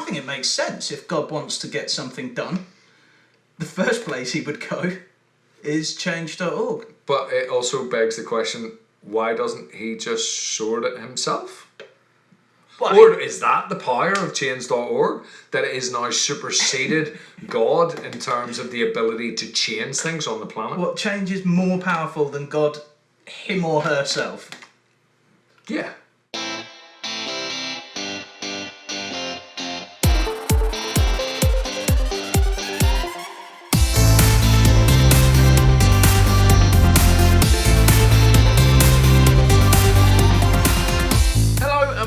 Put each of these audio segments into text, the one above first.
think it makes sense. If God wants to get something done, the first place he would go is change.org. But it also begs the question, why doesn't he just sort it himself? Well, or is that the power of change.org, that it is now superseded God in terms of the ability to change things on the planet? What change is more powerful than God, him or herself? Yeah.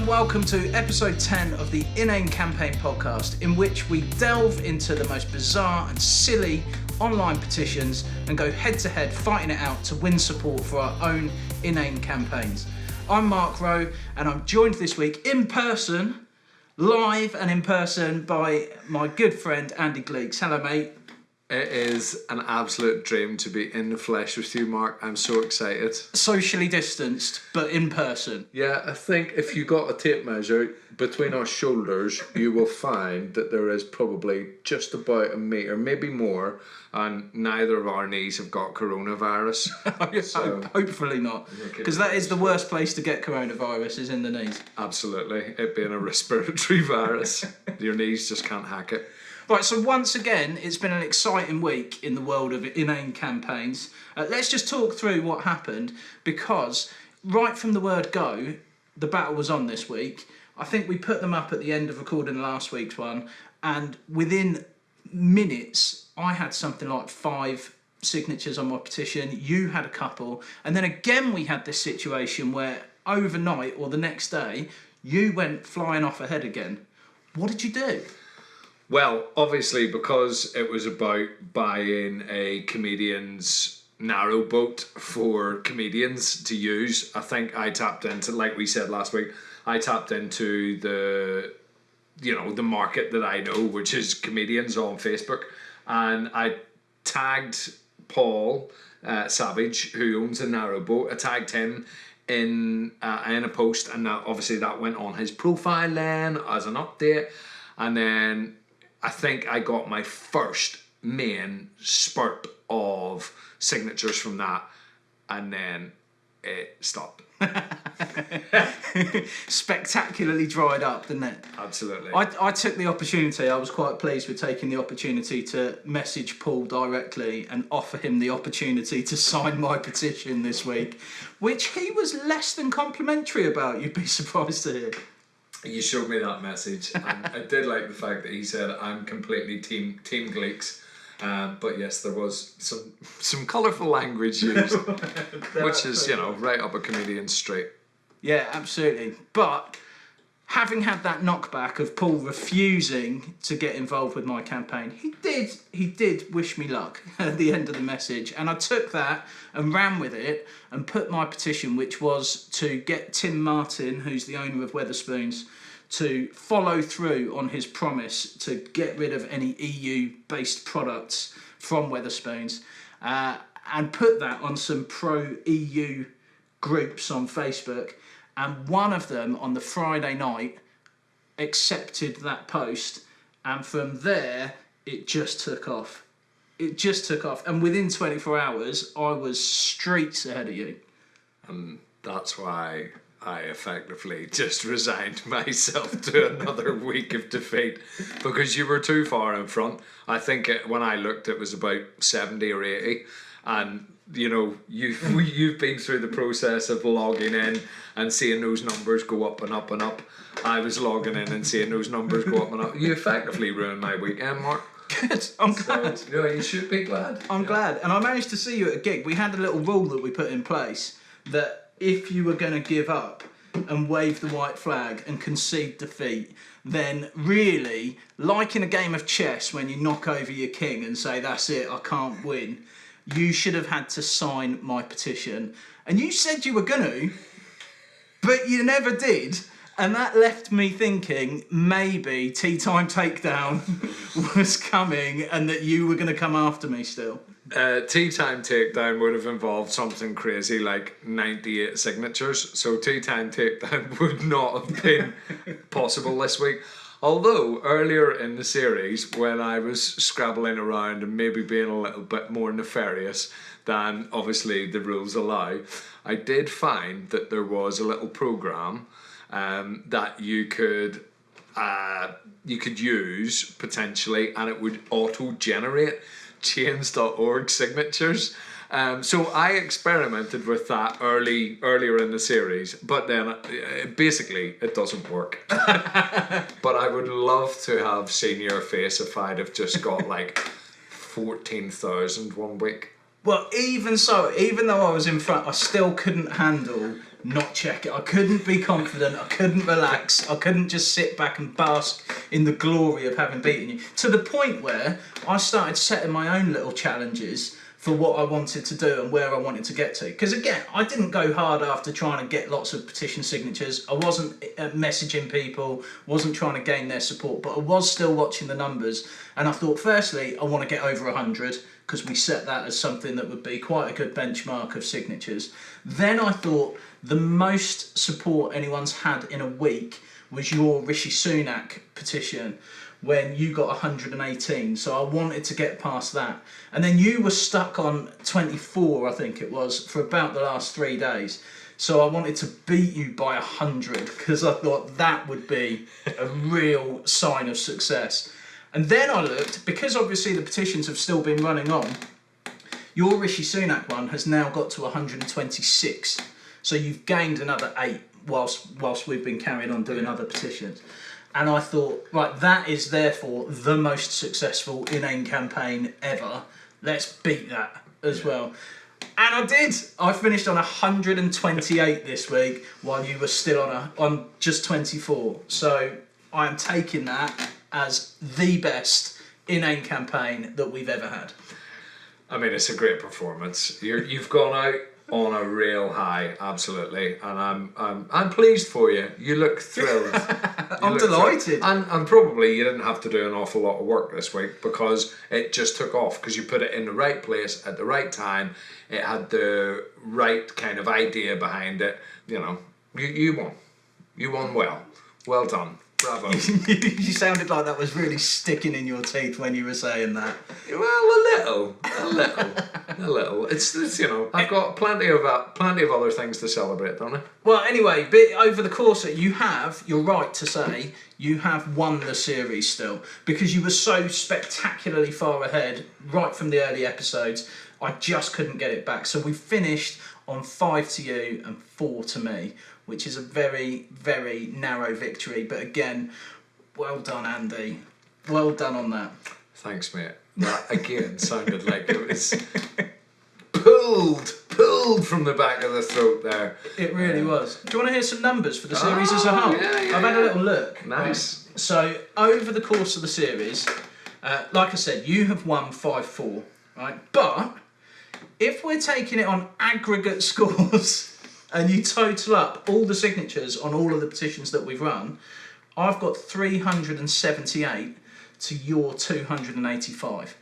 Welcome to episode 10 of the Inane Campaign Podcast, in which we delve into the most bizarre and silly online petitions and go head-to-head fighting it out to win support for our own inane campaigns. I'm Mark Rowe, and I'm joined this week in person, live and in person, by my good friend Andy Gleeks. Hello, mate. It is an absolute dream to be in the flesh with you, Mark. I'm so excited. Socially distanced, but in person. Yeah, I think if you got a tape measure between our shoulders, you will find that there is probably just about a metre, maybe more, and neither of our knees have got coronavirus. So, hopefully not, because that is the worst place to get coronavirus, is in the knees. Absolutely. It being a respiratory virus, your knees just can't hack it. Right, so once again, it's been an exciting week in the world of inane campaigns. Let's just talk through what happened, because right from the word go, the battle was on this week. I think we put them up at the end of recording last week's one, and within minutes, I had something like 5 signatures on my petition. You had a couple, and then again we had this situation where overnight or the next day, you went flying off ahead again. What did you do? Well, obviously, because it was about buying a comedian's narrowboat for comedians to use, I think I tapped into, like we said last week, I tapped into the market that I know, which is comedians on Facebook, and I tagged Paul Savage, who owns a narrowboat. I tagged him in a post, and obviously that went on his profile then as an update, and then I think I got my first main spurt of signatures from that, and then it stopped. Spectacularly dried up, didn't it? Absolutely. I took the opportunity, I was quite pleased with taking the opportunity to message Paul directly and offer him the opportunity to sign my petition this week, which he was less than complimentary about, you'd be surprised to hear. You showed me that message, and I did like the fact that he said, I'm completely team Gleeks. But yes, there was some colourful language used, which is, right up a comedian's street. Yeah, absolutely. But having had that knockback of Paul refusing to get involved with my campaign, he did wish me luck at the end of the message, and I took that and ran with it and put my petition, which was to get Tim Martin, who's the owner of Wetherspoons, to follow through on his promise to get rid of any EU-based products from Wetherspoons, and put that on some pro-EU groups on Facebook. And one of them on the Friday night accepted that post, and from there it just took off. And within 24 hours I was streets ahead of you. And that's why I effectively just resigned myself to another week of defeat, because you were too far in front. I think when I looked, it was about 70 or 80, and you've been through the process of logging in and seeing those numbers go up and up and up. I was logging in and seeing those numbers go up and up. You effectively ruined my weekend, Mark. Good, I'm glad. Yeah, you should be glad. I'm glad. And I managed to see you at a gig. We had a little rule that we put in place that if you were going to give up and wave the white flag and concede defeat, then really, like in a game of chess when you knock over your king and say, that's it, I can't win, you should have had to sign my petition. And you said you were going to, but you never did. And that left me thinking maybe Tea Time Takedown was coming and that you were going to come after me still. Tea Time Takedown would have involved something crazy like 98 signatures. So Tea Time Takedown would not have been possible this week. Although earlier in the series, when I was scrabbling around and maybe being a little bit more nefarious than obviously the rules allow, I did find that there was a little program that you could use potentially, and it would auto-generate Change.org signatures. So I experimented with that earlier in the series, but then basically it doesn't work. But I would love to have seen your face if I'd have just got like 14,000 one week. Well, even so, even though I was in front, I still couldn't handle not check it. I couldn't be confident. I couldn't relax. I couldn't just sit back and bask in the glory of having beaten you. To the point where I started setting my own little challenges for what I wanted to do and where I wanted to get to. Because again, I didn't go hard after trying to get lots of petition signatures. I wasn't messaging people, wasn't trying to gain their support, but I was still watching the numbers. And I thought, firstly, I want to get over 100, because we set that as something that would be quite a good benchmark of signatures. Then I thought the most support anyone's had in a week was your Rishi Sunak petition, when you got 118, so I wanted to get past that. And then you were stuck on 24, I think it was, for about the last 3 days. So I wanted to beat you by 100, because I thought that would be a real sign of success. And then I looked, because obviously the petitions have still been running on, your Rishi Sunak one has now got to 126. So you've gained another 8 whilst we've been carrying on doing other petitions. And I thought, right, that is therefore the most successful Inane campaign ever. Let's beat that as well. And I did. I finished on 128 this week, while you were still on just 24. So I am taking that as the best Inane campaign that we've ever had. I mean, it's a great performance. You've gone out on a real high, absolutely, and I'm pleased for you. You look thrilled. I'm delighted. And probably you didn't have to do an awful lot of work this week, because it just took off, because you put it in the right place at the right time. It had the right kind of idea behind it. You know, you won. You won well. Well done. Bravo. You sounded like that was really sticking in your teeth when you were saying that. Well, a little. It's you know, I've got plenty of other things to celebrate, don't I? Well, anyway, over the course of you're right to say, you have won the series still, because you were so spectacularly far ahead right from the early episodes. I just couldn't get it back. So we finished on 5 to you and 4 to me, which is a very, very narrow victory. But again, well done, Andy. Well done on that. Thanks, mate. That again sounded like it was pulled from the back of the throat there. It really was. Do you want to hear some numbers for the series as a whole? Yeah, I've had a little look. Nice. Right? So over the course of the series, like I said, you have won 5-4, right? But if we're taking it on aggregate scores, and you total up all the signatures on all of the petitions that we've run, I've got 378 to your 285.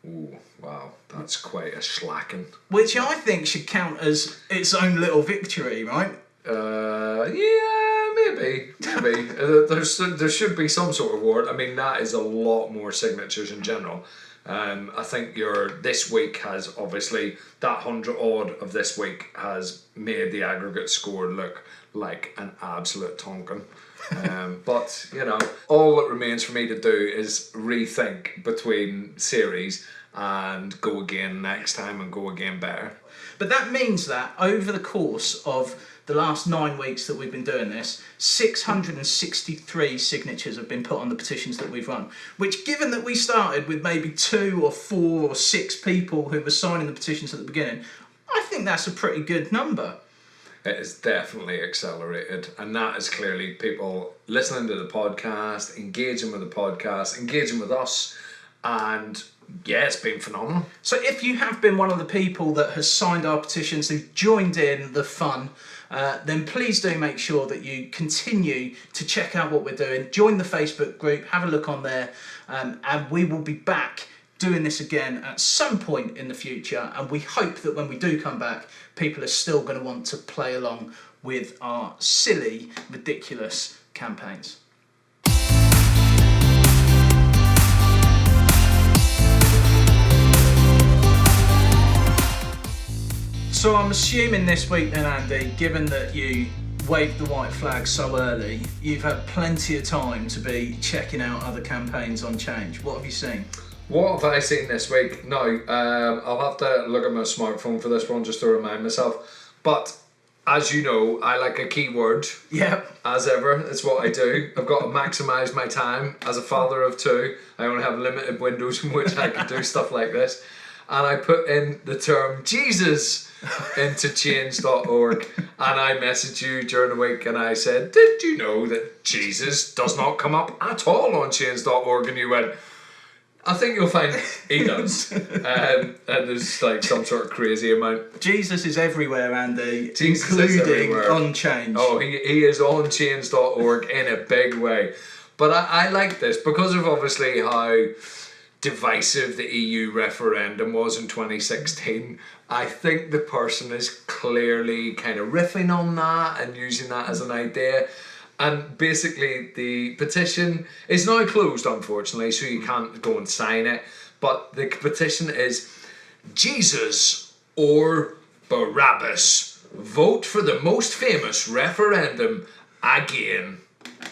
Ooh, wow, that's quite a slacking. Which I think should count as its own little victory, right? Yeah, maybe. There should be some sort of award. I mean, that is a lot more signatures in general. I think this week has obviously, that 100 odd of this week has made the aggregate score look like an absolute tonkin. But, you know, all that remains for me to do is rethink between series and go again next time and go again better. But that means that over the course of the last 9 weeks that we've been doing this, 663 signatures have been put on the petitions that we've run, which, given that we started with maybe 2 or 4 or 6 people who were signing the petitions at the beginning, I think that's a pretty good number. It is definitely accelerated, and that is clearly people listening to the podcast, engaging with the podcast, engaging with us, and yeah, it's been phenomenal. So if you have been one of the people that has signed our petitions, who've joined in the fun, then please do make sure that you continue to check out what we're doing. Join the Facebook group, have a look on there, and we will be back doing this again at some point in the future. And we hope that when we do come back, people are still going to want to play along with our silly, ridiculous campaigns. So I'm assuming this week then, Andy, given that you waved the white flag so early, you've had plenty of time to be checking out other campaigns on Change. What have you seen? What have I seen this week? No, I'll have to look at my smartphone for this one just to remind myself. But as you know, I like a keyword. Yep. As ever, it's what I do. I've got to maximise my time. As a father of two, I only have limited windows in which I can do stuff like this. And I put in the term Jesus into change.org, and I messaged you during the week and I said, did you know that Jesus does not come up at all on change.org? And you went, I think you'll find he does. And there's like some sort of crazy amount. Jesus is everywhere, Andy, Jesus including everywhere. on Change. Oh, he is on change.org in a big way. But I like this because of obviously how divisive the EU referendum was in 2016. I think the person is clearly kind of riffing on that and using that as an idea. And basically the petition is now closed, unfortunately, so you can't go and sign it. But the petition is Jesus or Barabbas. Vote for the most famous referendum again.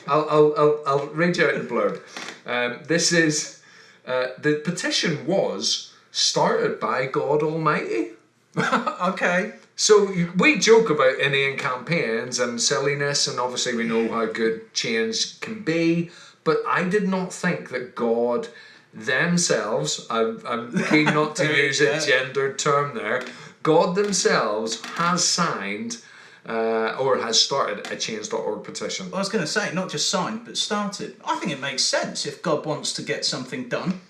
I'll read you out the blurb. This is the petition was started by God Almighty. Okay. So we joke about Inane campaigns and silliness, and obviously we know how good change can be, but I did not think that God themselves, I'm keen not to use a gendered term there, God themselves has signed or has started a change.org petition. I was going to say, not just signed, but started. I think it makes sense if God wants to get something done.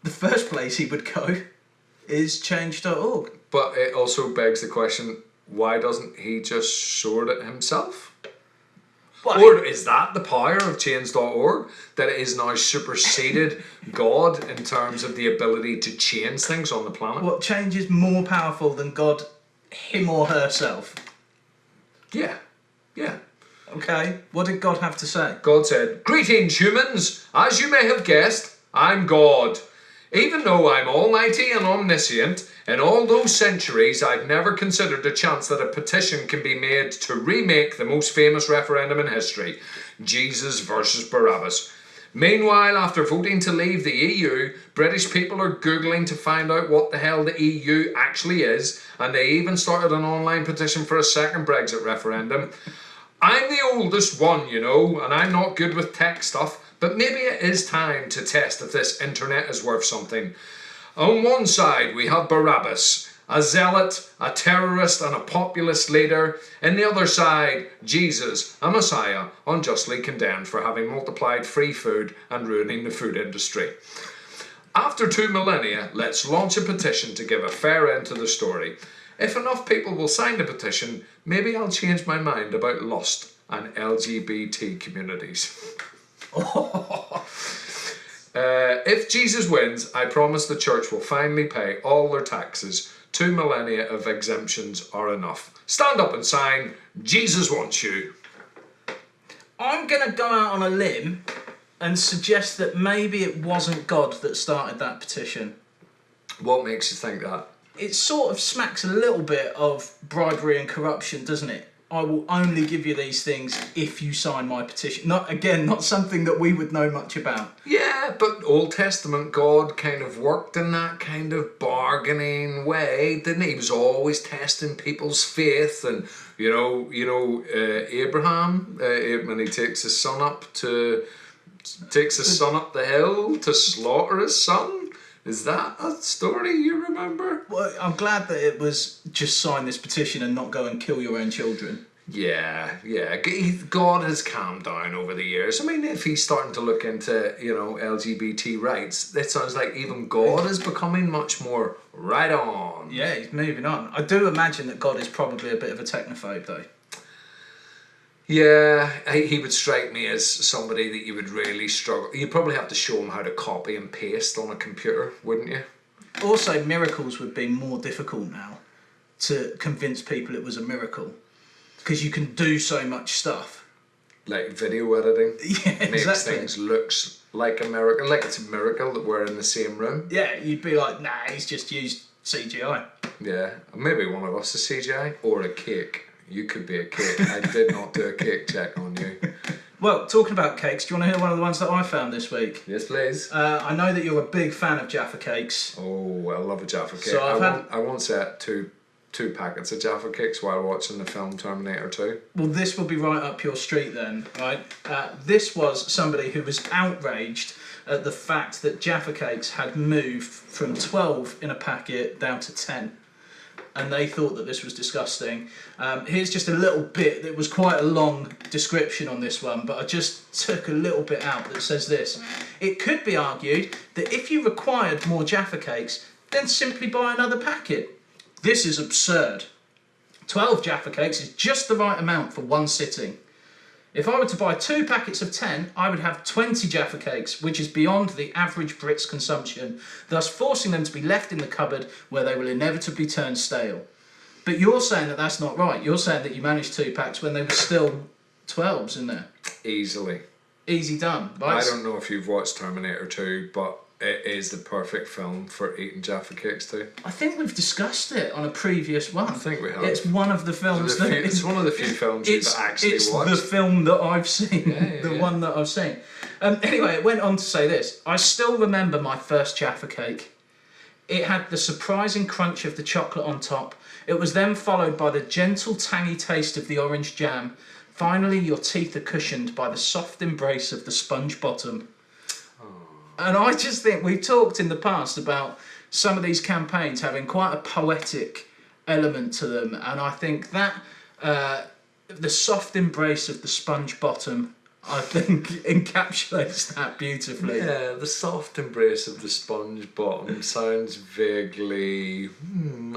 The first place he would go is change.org. But it also begs the question, why doesn't he just sort it himself? Well, Or is that the power of change.org, that it is now superseded God in terms of the ability to change things on the planet? What change is more powerful than God, him or herself? Yeah. Okay, what did God have to say? God said, "Greetings, humans. As you may have guessed, I'm God. Even though I'm almighty and omniscient, in all those centuries I've never considered the chance that a petition can be made to remake the most famous referendum in history, Jesus versus Barabbas. Meanwhile, after voting to leave the EU, British people are Googling to find out what the hell the EU actually is, and they even started an online petition for a second Brexit referendum. I'm the oldest one, you know, and I'm not good with tech stuff, but maybe it is time to test if this internet is worth something. On one side, we have Barabbas, a zealot, a terrorist, and a populist leader. In the other side, Jesus, a Messiah, unjustly condemned for having multiplied free food and ruining the food industry. After 2 millennia, let's launch a petition to give a fair end to the story. If enough people will sign the petition, maybe I'll change my mind about Lost and LGBT communities." If Jesus wins, I promise the church will finally pay all their taxes. 2 millennia of exemptions are enough. Stand up and sign. Jesus wants you. I'm going to go out on a limb and suggest that maybe it wasn't God that started that petition. What makes you think that? It sort of smacks a little bit of bribery and corruption, doesn't it? I will only give you these things if you sign my petition. Not something that we would know much about. Yeah, but Old Testament God kind of worked in that kind of bargaining way, didn't he? He was always testing people's faith, and Abraham when he takes his son up the hill to slaughter his son. Is that a story you remember? Well, I'm glad that it was just sign this petition and not go and kill your own children. Yeah. God has calmed down over the years. I mean, if he's starting to look into, LGBT rights, it sounds like even God is becoming much more right on. Yeah, he's moving on. I do imagine that God is probably a bit of a technophobe, though. Yeah, he would strike me as somebody that you would really struggle. You'd probably have to show him how to copy and paste on a computer, wouldn't you? Also, miracles would be more difficult now to convince people it was a miracle, because you can do so much stuff. Like video editing. Yeah, makes exactly. Things looks like a miracle, like it's a miracle that we're in the same room. Yeah, you'd be like, nah, he's just used CGI. Yeah, maybe one of us is CGI or a cake. You could be a cake. I did not do a cake check on you. Well, talking about cakes, do you want to hear one of the ones that I found this week? Yes, please. I know that you're a big fan of Jaffa cakes. Oh, I love a Jaffa cake. So I once ate two packets of Jaffa cakes while watching the film Terminator 2. Well, this will be right up your street then, right? This was somebody who was outraged at the fact that Jaffa cakes had moved from 12 in a packet down to 10. And they thought that this was disgusting. Here's just a little bit. It was quite a long description on this one, but I just took a little bit out that says this. It could be argued that if you required more Jaffa cakes, then simply buy another packet. This is absurd. 12 Jaffa cakes is just the right amount for one sitting. If I were to buy 2 packets of 10, I would have 20 Jaffa cakes, which is beyond the average Brit's consumption, thus forcing them to be left in the cupboard where they will inevitably turn stale. But you're saying that that's not right. You're saying that you managed 2 packs when they were still 12s in there. Easily. Easy done. Right? I don't know if you've watched Terminator 2, but it is the perfect film for eating Jaffa cakes too. I think we've discussed it on a previous one. I think we have. It's one of the films it's one of the few films you've actually watched. It's the film that I've seen. Yeah, one that I've seen. Anyway, it went on to say this. I still remember my first Jaffa cake. It had the surprising crunch of the chocolate on top. It was then followed by the gentle tangy taste of the orange jam. Finally, your teeth are cushioned by the soft embrace of the sponge bottom. And I just think we've talked in the past about some of these campaigns having quite a poetic element to them, and I think that the soft embrace of the sponge bottom, I think, encapsulates that beautifully. Yeah, the soft embrace of the sponge bottom sounds vaguely,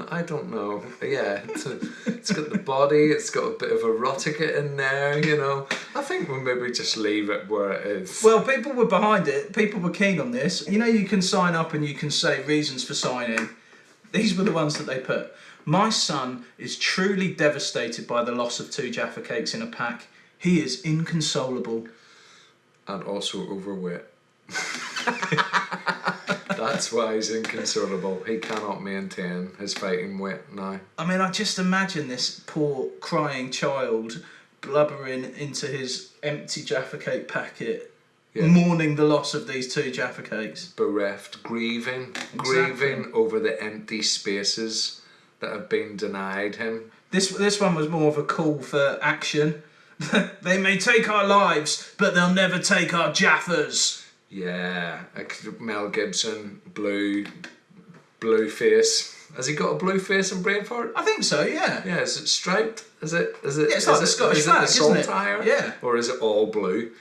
I don't know. Yeah, it's got the body, it's got a bit of erotica in there, you know. I think we'll maybe just leave it where it is. Well, people were behind it, people were keen on this. You know, you can sign up and you can say reasons for signing. These were the ones that they put. My son is truly devastated by the loss of 2 Jaffa cakes in a pack. He is inconsolable. And also overweight. That's why he's inconsolable. He cannot maintain his fighting weight now. I mean, I just imagine this poor crying child blubbering into his empty Jaffa cake packet, mourning the loss of these 2 Jaffa cakes. Bereft, grieving over the empty spaces that have been denied him. This one was more of a call for action. They may take our lives, but they'll never take our Jaffas. Yeah, Mel Gibson, blue face. Has he got a blue face in Braveheart? I think so. Yeah. Yeah. Is it striped? Is it? Yeah, it's like the Scottish flag, isn't it? Yeah. Or is it all blue?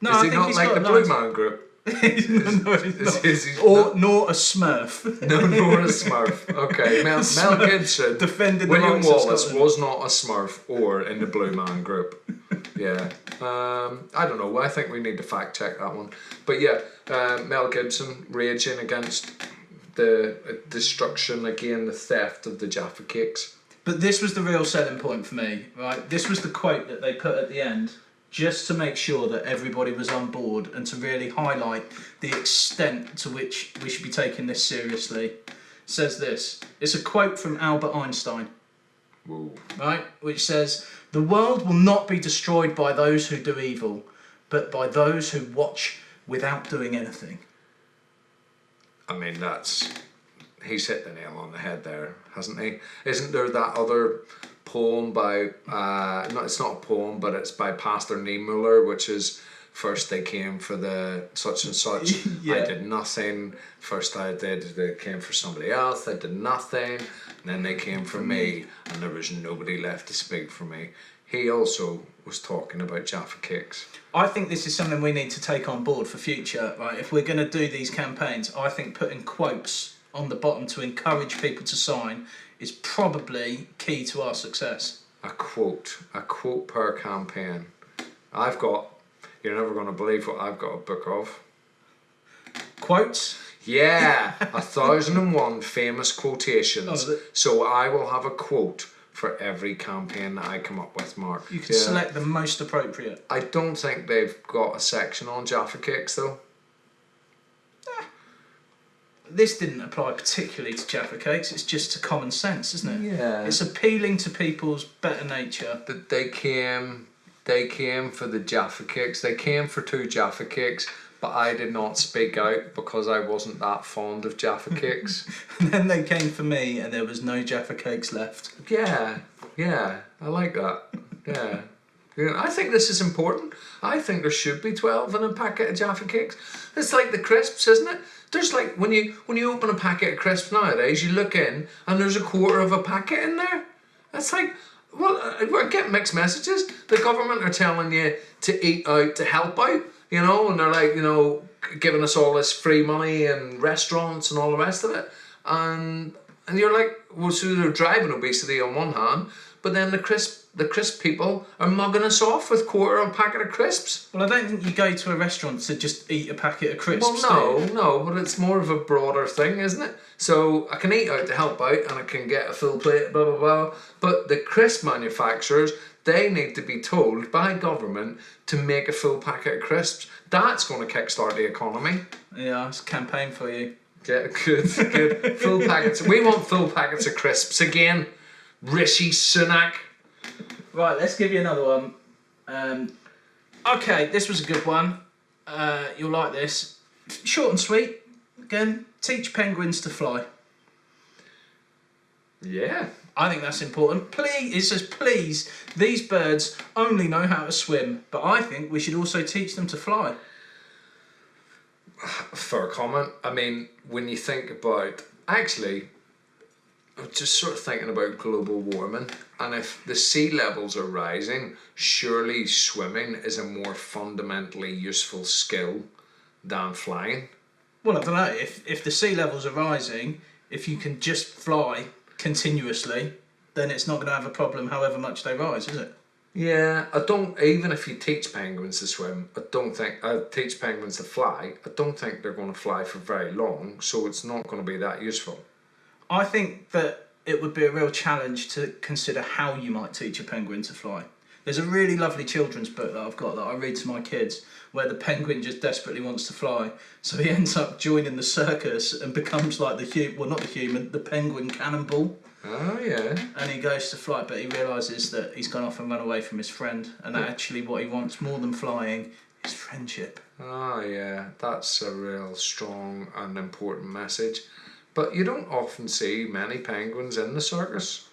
No, is I he think not he's like got the Blue Man Group? No, he's not. Nor a Smurf. No, nor a Smurf. Okay, Mel Gibson defended William the Wallace was not a Smurf or in the Blue Man Group. Yeah. I don't know. I think we need to fact check that one. But yeah, Mel Gibson raging against the destruction, again, the theft of the Jaffa cakes. But this was the real selling point for me, right? This was the quote that they put at the end, just to make sure that everybody was on board and to really highlight the extent to which we should be taking this seriously. It says this. It's a quote from Albert Einstein. Whoa. Right? Which says, "The world will not be destroyed by those who do evil, but by those who watch without doing anything." I mean, he's hit the nail on the head there, hasn't he? Isn't there that other poem by, no, it's not a poem, but it's by Pastor Niemöller, which is, first they came for the such and such, Yeah. I did nothing, first they came for somebody else, I did nothing, and then they came for me, and there was nobody left to speak for me. He also was talking about Jaffa cakes. I think this is something we need to take on board for future, right? If we're going to do these campaigns, I think putting quotes on the bottom to encourage people to sign is probably key to our success. A quote per campaign. You're never going to believe what I've got a book of. Quotes? Yeah, 1001 famous quotations. So I will have a quote for every campaign that I come up with, Mark. You can select the most appropriate. I don't think they've got a section on Jaffa cakes though. this didn't apply particularly to Jaffa Cakes, it's just to common sense, isn't it? Yeah. It's appealing to people's better nature. That they came for the Jaffa Cakes. They came for 2 Jaffa Cakes, but I did not speak out because I wasn't that fond of Jaffa Cakes. And then they came for me and there was no Jaffa Cakes left. Yeah, I like that. Yeah. I think this is important. I think there should be 12 in a packet of Jaffa Cakes. It's like the crisps, isn't it? There's like, when you open a packet of crisps nowadays, you look in and there's a quarter of a packet in there. It's like, well, I get mixed messages. The government are telling you to eat out, to help out, you know, and they're like, you know, giving us all this free money and restaurants and all the rest of it. And you're like, well, so they're driving obesity on one hand, but then the crisp people are mugging us off with quarter of a packet of crisps. Well, I don't think you go to a restaurant to just eat a packet of crisps. Well, no, but it's more of a broader thing, isn't it? So I can eat out to help out and I can get a full plate, blah, blah, blah. But the crisp manufacturers, they need to be told by government to make a full packet of crisps. That's going to kickstart the economy. Yeah, it's a campaign for you. Yeah, good. Full packets. We want full packets of crisps again. Rishi Sunak. Right, let's give you another one. Okay, this was a good one. You'll like this. Short and sweet. Again, teach penguins to fly. Yeah. I think that's important. Please, it says, please, these birds only know how to swim, but I think we should also teach them to fly. For a comment, I mean, when you think about, actually, I'm just sort of thinking about global warming, and if the sea levels are rising, surely swimming is a more fundamentally useful skill than flying. Well, I don't know, if the sea levels are rising, if you can just fly continuously, then it's not going to have a problem however much they rise, is it? Yeah, I don't, even if you teach penguins to swim, teach penguins to fly, I don't think they're going to fly for very long, so it's not going to be that useful. I think that it would be a real challenge to consider how you might teach a penguin to fly. There's a really lovely children's book that I've got that I read to my kids where the penguin just desperately wants to fly. So he ends up joining the circus and becomes like the penguin cannonball. Oh, yeah. And he goes to fly, but he realises that he's gone off and run away from his friend. And actually what he wants more than flying is friendship. Oh, yeah. That's a real strong and important message. But you don't often see many penguins in the circus.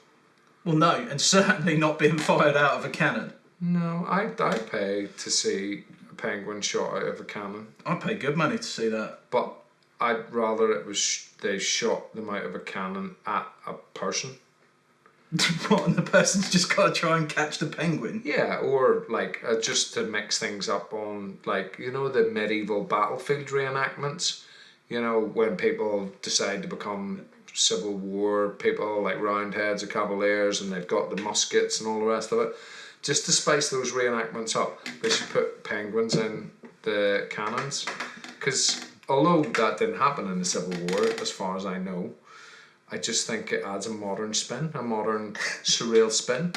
Well, no, and certainly not being fired out of a cannon. No, I'd pay to see a penguin shot out of a cannon. I'd pay good money to see that. But I'd rather it was they shot them out of a cannon at a person. What, and the person's just got to try and catch the penguin? Yeah, or like just to mix things up on, like, you know, the medieval battlefield reenactments. You know, when people decide to become Civil War people, like Roundheads or Cavaliers, and they've got the muskets and all the rest of it. Just to spice those reenactments up, they should put penguins in the cannons. Because although that didn't happen in the Civil War, as far as I know, I just think it adds a modern spin, a modern surreal spin.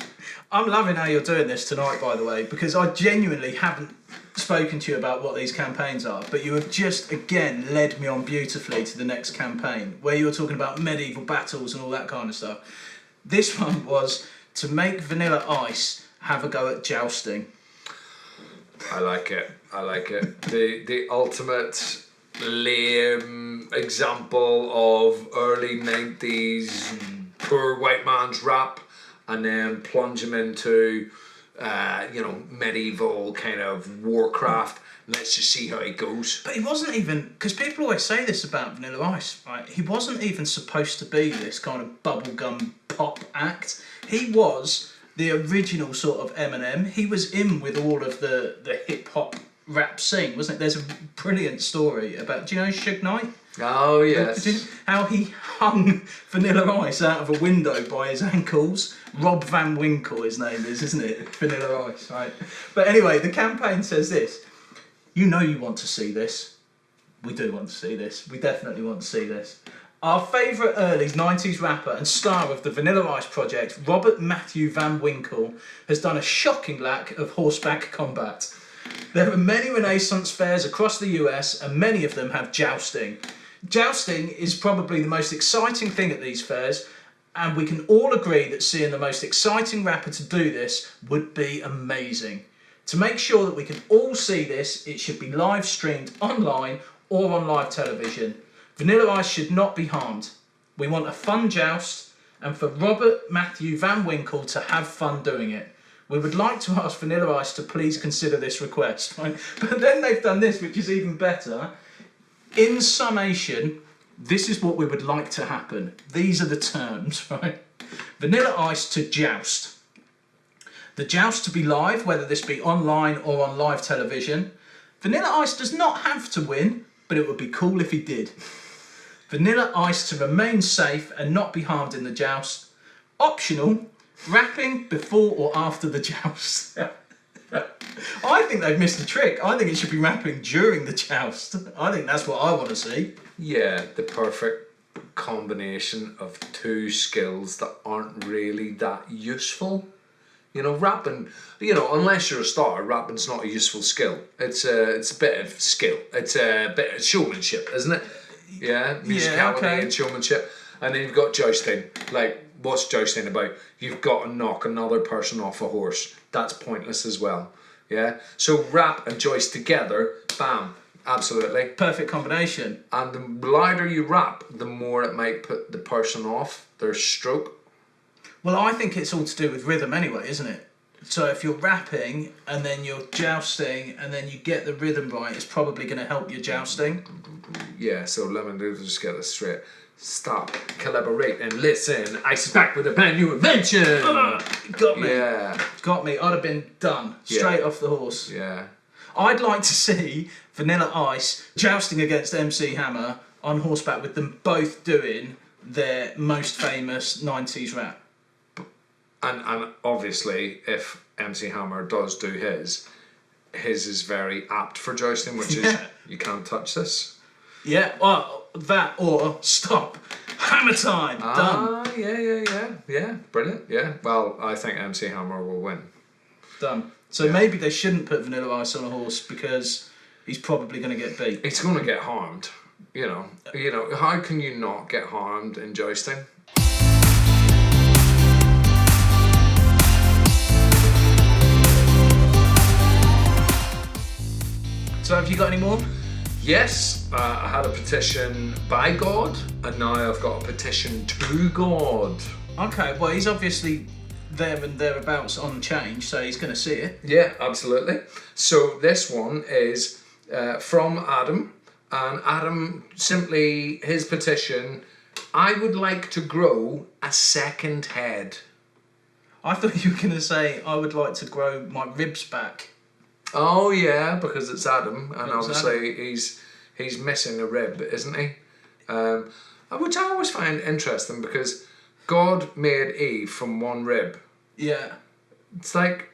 I'm loving how you're doing this tonight, by the way, because I genuinely haven't spoken to you about what these campaigns are, but you have just again led me on beautifully to the next campaign where you were talking about medieval battles and all that kind of stuff. This one was to make Vanilla Ice have a go at jousting. I like it. The ultimate lame example of early 90s poor white man's rap, and then plunge him into medieval kind of Warcraft. Let's just see how he goes. But he wasn't even, because people always say this about Vanilla Ice, right? He wasn't even supposed to be this kind of bubblegum pop act. He was the original sort of Eminem. He was in with all of the hip hop rap scene, wasn't it? There's a brilliant story about, do you know Suge Knight? Oh, yes. How he hung Vanilla Ice out of a window by his ankles. Rob Van Winkle, his name is, isn't it? Vanilla Ice, right? But anyway, the campaign says this. You know you want to see this. We do want to see this. We definitely want to see this. Our favourite early 90s rapper and star of the Vanilla Ice project, Robert Matthew Van Winkle, has done a shocking lack of horseback combat. There are many Renaissance fairs across the US, and many of them have jousting. Jousting is probably the most exciting thing at these fairs, and we can all agree that seeing the most exciting rapper to do this would be amazing. To make sure that we can all see this, it should be live streamed online or on live television. Vanilla Ice should not be harmed. We want a fun joust, and for Robert Matthew Van Winkle to have fun doing it. We would like to ask Vanilla Ice to please consider this request. Right? But then they've done this, which is even better. In summation, this is what we would like to happen. These are the terms, right? Vanilla Ice to joust. The joust to be live, whether this be online or on live television. Vanilla Ice does not have to win, but it would be cool if he did. Vanilla Ice to remain safe and not be harmed in the joust. Optional, rapping before or after the joust. I think they've missed the trick. I think it should be rapping during the joust. I think that's what I want to see. Yeah, the perfect combination of two skills that aren't really that useful. You know, rapping, you know, unless you're a star, rapping's not a useful skill. It's a bit of skill. It's a bit of showmanship, isn't it? Yeah, musicality and showmanship. And then you've got jousting. Like, what's jousting about? You've got to knock another person off a horse. That's pointless as well. Yeah? So rap and joust together, bam, absolutely. Perfect combination. And the louder you rap, the more it might put the person off their stroke. Well, I think it's all to do with rhythm anyway, isn't it? So if you're rapping and then you're jousting and then you get the rhythm right, it's probably going to help your jousting. Yeah, so let me just get this straight. Stop, collaborate and listen. Ice is back with a brand new invention. Got me. Yeah. Got me. I'd have been done. Straight off the horse. Yeah. I'd like to see Vanilla Ice jousting against MC Hammer on horseback with them both doing their most famous 90s rap. And obviously, if MC Hammer does do his is very apt for jousting, which is, you can't touch this. Yeah, well, that or stop. Hammer time. Done. Yeah. Brilliant. Yeah. Well, I think MC Hammer will win. Done. So maybe they shouldn't put Vanilla Ice on a horse because he's probably going to get beat. He's going to get harmed. You know, how can you not get harmed in jousting? So have you got any more? Yes, I had a petition by God, and now I've got a petition to God. Okay, well, he's obviously there and thereabouts on change, so he's going to see it. Yeah, absolutely. So this one is from Adam, and Adam simply, his petition, I would like to grow a second head. I thought you were going to say, I would like to grow my ribs back. Oh yeah, because it's Adam, and obviously Adam. he's missing a rib, isn't he? Which I always find interesting because God made Eve from one rib. Yeah. It's like,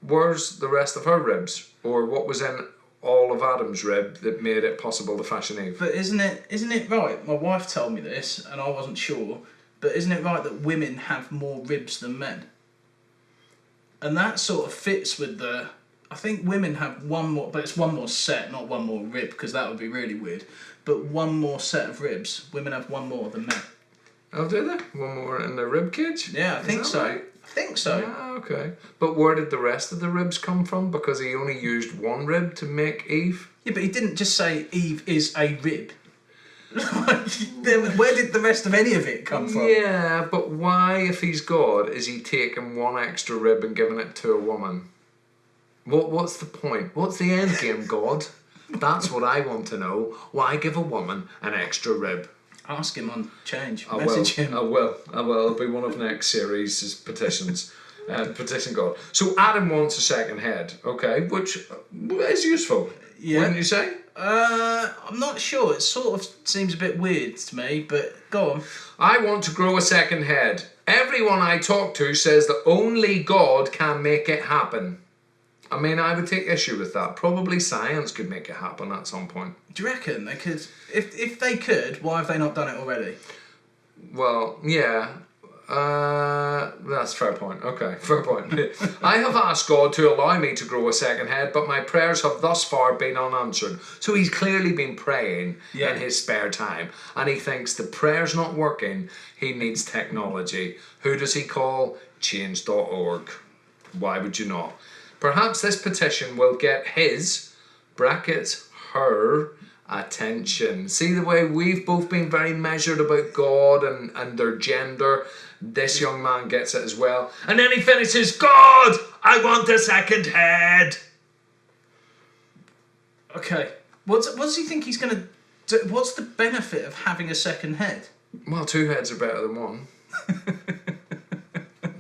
where's the rest of her ribs, or what was in all of Adam's rib that made it possible to fashion Eve? But isn't it right? My wife told me this, and I wasn't sure. But isn't it right that women have more ribs than men? And that sort of fits with the. I think women have one more, but it's one more set, not one more rib, because that would be really weird. But one more set of ribs. Women have one more than men. Oh, do they? One more in the rib cage? Yeah, I think so. Right? I think so. Yeah, okay. But where did the rest of the ribs come from? Because he only used one rib to make Eve? Yeah, but he didn't just say Eve is a rib. Where did the rest of any of it come from? Yeah, but why, if he's God, is he taking one extra rib and giving it to a woman? What's the point? What's the end game, God? That's what I want to know. Why give a woman an extra rib? Ask him on change. I Message will. him. I will. It'll be one of next series' petitions. Petition God. So Adam wants a second head, okay, which is useful. Yeah. Wouldn't you say? I'm not sure. It sort of seems a bit weird to me, but go on. I want to grow a second head. Everyone I talk to says that only God can make it happen. I mean, I would take issue with that. Probably science could make it happen at some point. Do you reckon they could? If they could, why have they not done it already? Well, yeah. That's fair point. Okay, fair point. I have asked God to allow me to grow a second head, but my prayers have thus far been unanswered. So he's clearly been praying in his spare time, and he thinks the prayer's not working. He needs technology. Who does he call? Change.org. Why would you not? Perhaps this petition will get his, brackets, her, attention. See the way we've both been very measured about God and their gender? This young man gets it as well. And then he finishes, God, I want a second head. Okay. What does he think he's going to do? What's the benefit of having a second head? Well, 2 heads are better than one.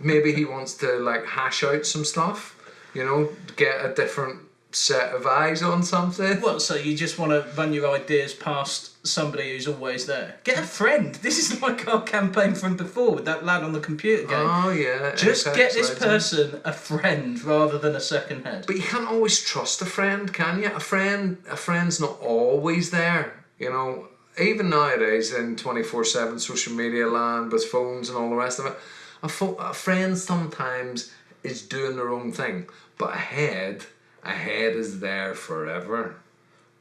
Maybe he wants to like hash out some stuff, you know, get a different set of eyes on something. What, so you just want to run your ideas past somebody who's always there? Get a friend. This is like our campaign from before with that lad on the computer game. Oh yeah. Just get this person a friend rather than a second head. But you can't always trust a friend, can you? A friend's not always there, you know. Even nowadays in 24/7 social media land with phones and all the rest of it, a friend sometimes is doing their own thing, but a head is there forever.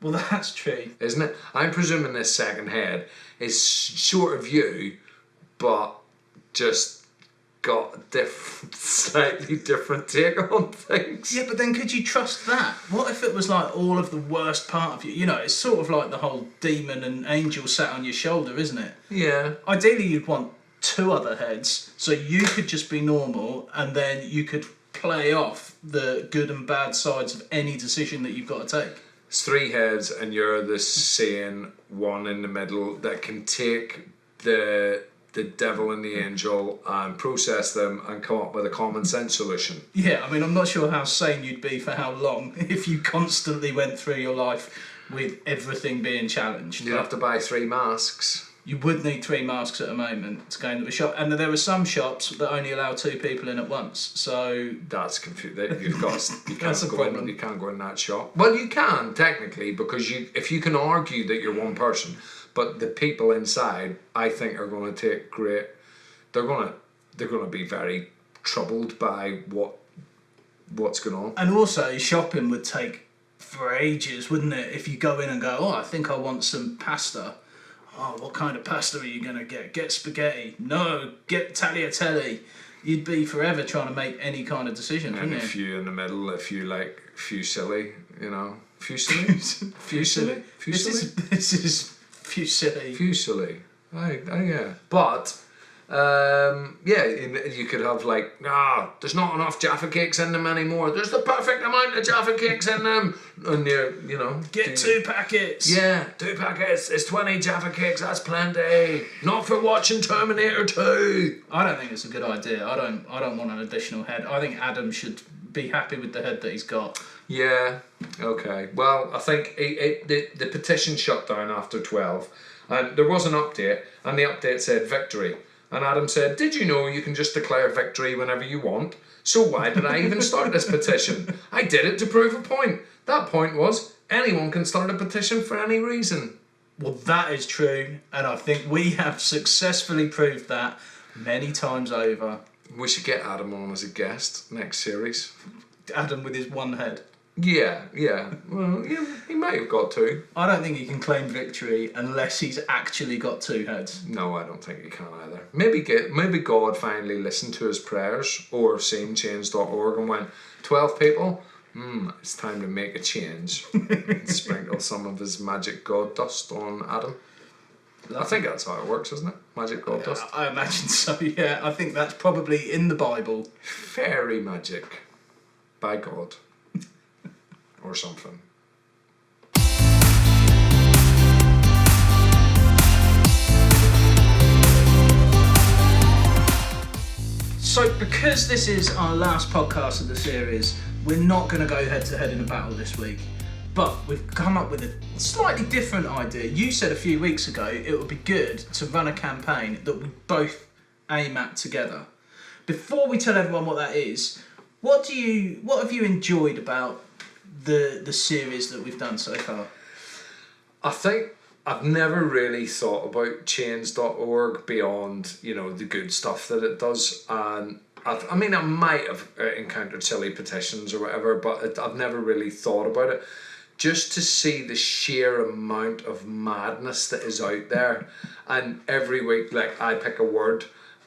Well, that's true. Isn't it? I'm presuming this second head is short of you, but just got a slightly different take on things. Yeah, but then could you trust that? What if it was like all of the worst part of you? You know, it's sort of like the whole demon and angel sat on your shoulder, isn't it? Yeah. Ideally, you'd want 2 other heads, so you could just be normal, and then you could play off the good and bad sides of any decision that you've got to take. It's 3 heads, and you're the sane one in the middle that can take the devil and the angel and process them and come up with a common sense solution. Yeah, I mean, I'm not sure how sane you'd be for how long if you constantly went through your life with everything being challenged. You'd have to buy 3 masks. You would need 3 masks at a moment to go into a shop, and there are some shops that only allow 2 people in at once. So that's confusing. You That's a problem. You can't go in that shop. Well, you can technically, because if you can argue that you're one person, but the people inside, I think, are going to take great. They're going to be very troubled by what's going on. And also, shopping would take for ages, wouldn't it? If you go in and go, oh, I think I want some pasta. Oh, what kind of pasta are you going to get? Get spaghetti. No, get tagliatelle. You'd be forever trying to make any kind of decision, wouldn't you? And a few in the middle, if you like fusilli, you know. Fusilli? Fusilli? Fusilli? This is fusilli. Fusilli. Yeah. But, yeah, you could have like, there's not enough Jaffa cakes in them anymore. There's the perfect amount of Jaffa cakes in them. And you know. Get 2 packets. Yeah, 2 packets. It's 20 Jaffa cakes. That's plenty. Not for watching Terminator 2. I don't think it's a good idea. I don't want an additional head. I think Adam should be happy with the head that he's got. Yeah. Okay. Well, I think the petition shut down after 12, and there was an update, and the update said victory. And Adam said, did you know you can just declare victory whenever you want? So why did I even start this petition? I did it to prove a point. That point was, anyone can start a petition for any reason. Well, that is true, and I think we have successfully proved that many times over. We should get Adam on as a guest next series. Adam with his 1 head. Yeah. Well, yeah, he might have got 2. I don't think he can claim victory unless he's actually got 2 heads. No, I don't think he can either. Maybe God finally listened to his prayers or seen change.org and went, 12 people? It's time to make a change. And sprinkle some of his magic God dust on Adam. I think that's how it works, isn't it? Magic God dust. I imagine so, yeah. I think that's probably in the Bible. Fairy magic. By God. Or something. So because this is our last podcast of the series, we're not going to go head to head in a battle this week. But we've come up with a slightly different idea. You said a few weeks ago it would be good to run a campaign that we both aim at together. Before we tell everyone what that is, what have you enjoyed about the series that we've done so far? I think I've never really thought about change.org beyond, you know, the good stuff that it does. And I mean, I might have encountered silly petitions or whatever, but I've never really thought about it. Just to see the sheer amount of madness that is out there. And every week, like, I pick a word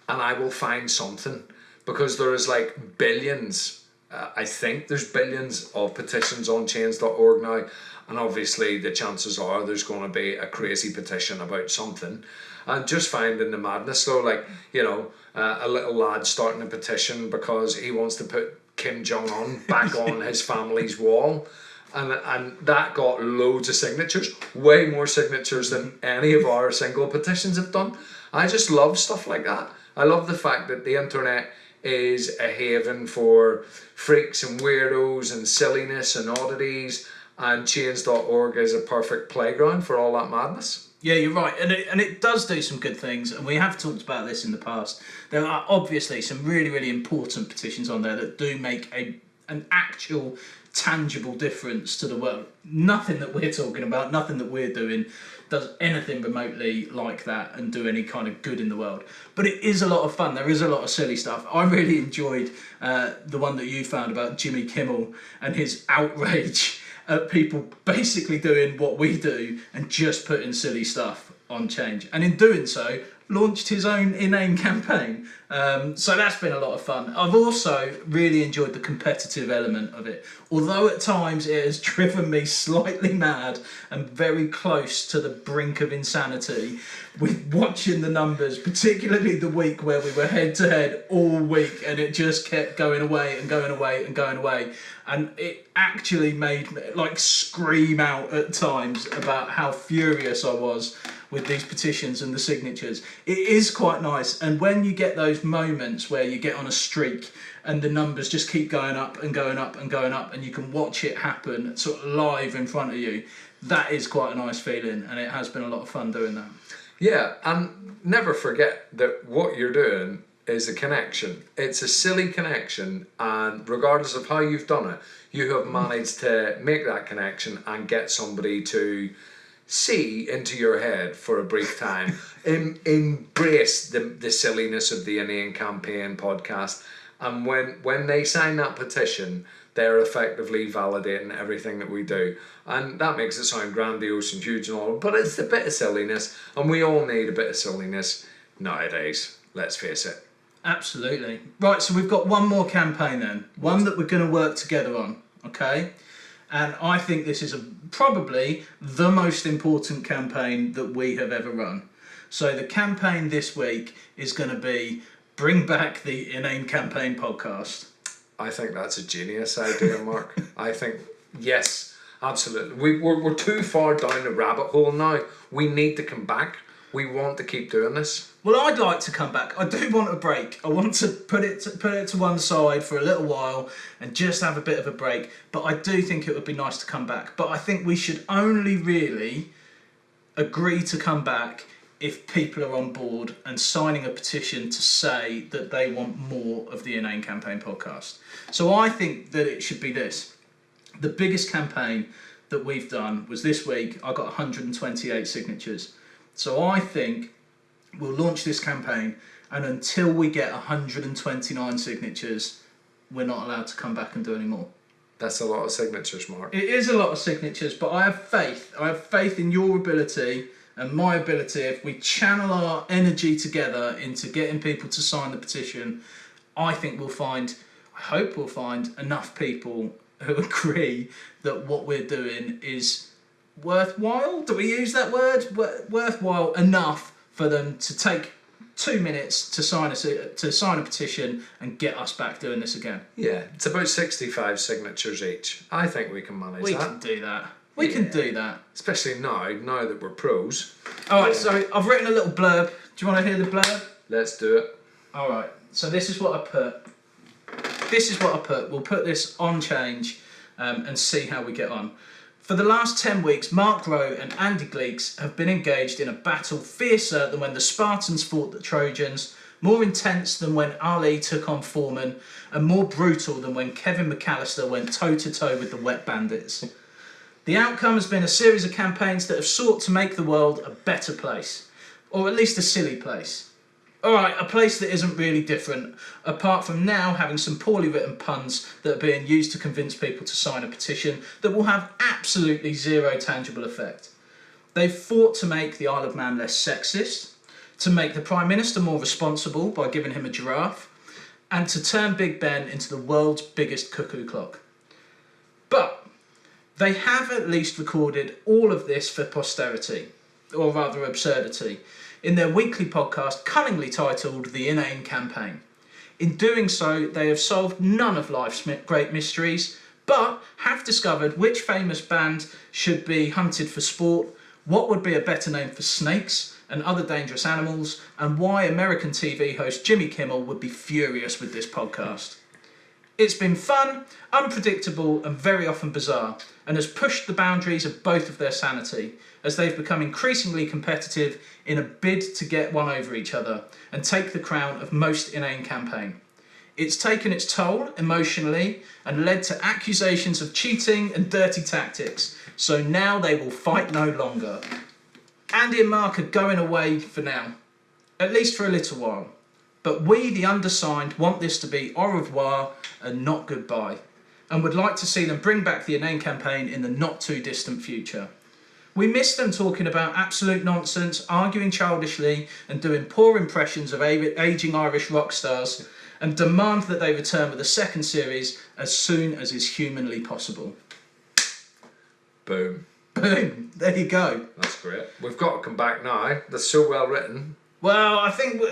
and I will find something, because there is like billions, I think there's billions of petitions on change.org now. And obviously the chances are there's going to be a crazy petition about something. And just finding the madness though, like, you know, a little lad starting a petition because he wants to put Kim Jong-un back on his family's wall. And that got loads of signatures, way more signatures than any of our single petitions have done. I just love stuff like that. I love the fact that the internet is a haven for freaks and weirdos and silliness and oddities, and change.org is a perfect playground for all that madness. Yeah, you're right, and it does do some good things, and we have talked about this in the past. There are obviously some really, really important petitions on there that do make an actual tangible difference to the world. Nothing that we're talking about, nothing that we're doing does anything remotely like that and do any kind of good in the world. But it is a lot of fun. There is a lot of silly stuff. I really enjoyed the one that you found about Jimmy Kimmel and his outrage at people basically doing what we do and just putting silly stuff on Change. And in doing so, launched his own Inane campaign. So that's been a lot of fun. I've also really enjoyed the competitive element of it. Although at times it has driven me slightly mad and very close to the brink of insanity with watching the numbers, particularly the week where we were head to head all week and it just kept going away and going away and going away. And it actually made me like scream out at times about how furious I was with these petitions and the signatures. It is quite nice, and when you get those moments where you get on a streak and the numbers just keep going up and going up and going up and you can watch it happen sort of live in front of you, that is quite a nice feeling, and it has been a lot of fun doing that. Yeah, and never forget that what you're doing is a connection. It's a silly connection, and regardless of how you've done it, you have managed to make that connection and get somebody to see into your head for a brief time. Embrace the silliness of the Inane Campaign podcast, and when they sign that petition, they're effectively validating everything that we do, and that makes it sound grandiose and huge and all, but it's a bit of silliness, and we all need a bit of silliness nowadays, let's face it. Absolutely. Right, so we've got one more campaign then, one that we're going to work together on, okay? And I think this is probably the most important campaign that we have ever run. So the campaign this week is going to be bring back the Inane Campaign Podcast. I think that's a genius idea, Mark. I think, yes, absolutely. We're too far down the rabbit hole now. We need to come back. We want to keep doing this. Well, I'd like to come back. I do want a break. I want to put it to one side for a little while and just have a bit of a break. But I do think it would be nice to come back. But I think we should only really agree to come back if people are on board and signing a petition to say that they want more of the Inane Campaign Podcast. So I think that it should be this. The biggest campaign that we've done was this week. I got 128 signatures. So I think we'll launch this campaign, and until we get 129 signatures, we're not allowed to come back and do any more. That's a lot of signatures, Mark. It is a lot of signatures, but I have faith. I have faith in your ability and my ability. If we channel our energy together into getting people to sign the petition, I hope we'll find enough people who agree that what we're doing is worthwhile. Do we use that word? Worthwhile enough for them to take 2 minutes to sign a petition and get us back doing this again. Yeah, it's about 65 signatures each. I think we can manage that. We can do that. We can do that. Especially now that we're pros. Alright, so I've written a little blurb. Do you want to hear the blurb? Let's do it. Alright, so this is what I put. We'll put this on Change and see how we get on. For the last 10 weeks, Mark Rowe and Andy Gleeks have been engaged in a battle fiercer than when the Spartans fought the Trojans, more intense than when Ali took on Foreman, and more brutal than when Kevin McAllister went toe-to-toe with the Wet Bandits. The outcome has been a series of campaigns that have sought to make the world a better place, or at least a silly place. Alright, a place that isn't really different, apart from now having some poorly written puns that are being used to convince people to sign a petition that will have absolutely zero tangible effect. They've fought to make the Isle of Man less sexist, to make the Prime Minister more responsible by giving him a giraffe, and to turn Big Ben into the world's biggest cuckoo clock. But they have at least recorded all of this for posterity, or rather absurdity, in their weekly podcast cunningly titled The Inane Campaign. In doing so, they have solved none of life's great mysteries, but have discovered which famous band should be hunted for sport, what would be a better name for snakes and other dangerous animals, and why American TV host Jimmy Kimmel would be furious with this podcast. It's been fun, unpredictable, and very often bizarre, and has pushed the boundaries of both of their sanity, as they've become increasingly competitive in a bid to get one over each other and take the crown of most inane campaign. It's taken its toll emotionally and led to accusations of cheating and dirty tactics, so now they will fight no longer. Andy and Mark are going away for now, at least for a little while. But we, the undersigned, want this to be au revoir and not goodbye, and would like to see them bring back the Inane Campaign in the not too distant future. We miss them talking about absolute nonsense, arguing childishly, and doing poor impressions of ageing Irish rock stars, and demand that they return with a second series as soon as is humanly possible. Boom. Boom. There you go. That's great. We've got to come back now. That's so well written. Well, I think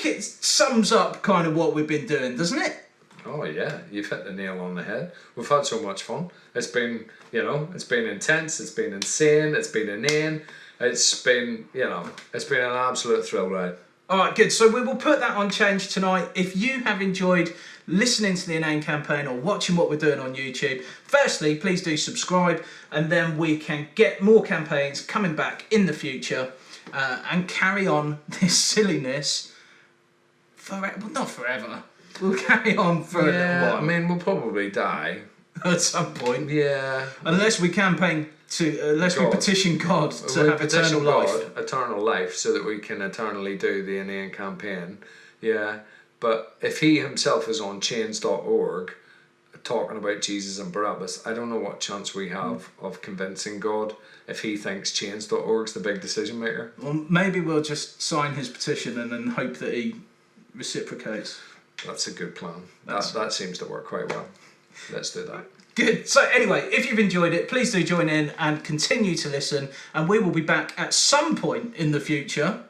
it sums up kind of what we've been doing, doesn't it? Oh yeah, you've hit the nail on the head. We've had so much fun. It's been, it's been intense, it's been insane, it's been inane, it's been an absolute thrill ride. Alright, good. So we will put that on change tonight. If you have enjoyed listening to the Inane Campaign or watching what we're doing on YouTube, firstly, please do subscribe, and then we can get more campaigns coming back in the future. And carry on this silliness forever. Well, not forever. We'll carry on for a little while. I mean, we'll probably die at some point. Yeah. Unless we campaign unless we petition God to have eternal life. Eternal life, so that we can eternally do the Inane Campaign. Yeah. But if he himself is on chains.org talking about Jesus and Barabbas, I don't know what chance we have of convincing God if he thinks chains.org's the big decision maker. Well, maybe we'll just sign his petition and then hope that he reciprocates. That's a good plan. That seems to work quite well. Let's do that. Good. So anyway, if you've enjoyed it, please do join in and continue to listen, and we will be back at some point in the future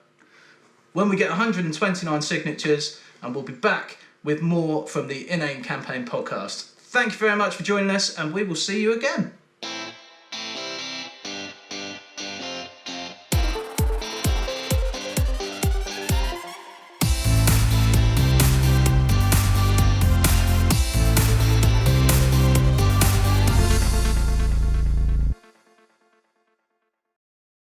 when we get 129 signatures, and we'll be back with more from the Inane Campaign Podcast. Thank you very much for joining us, and we will see you again.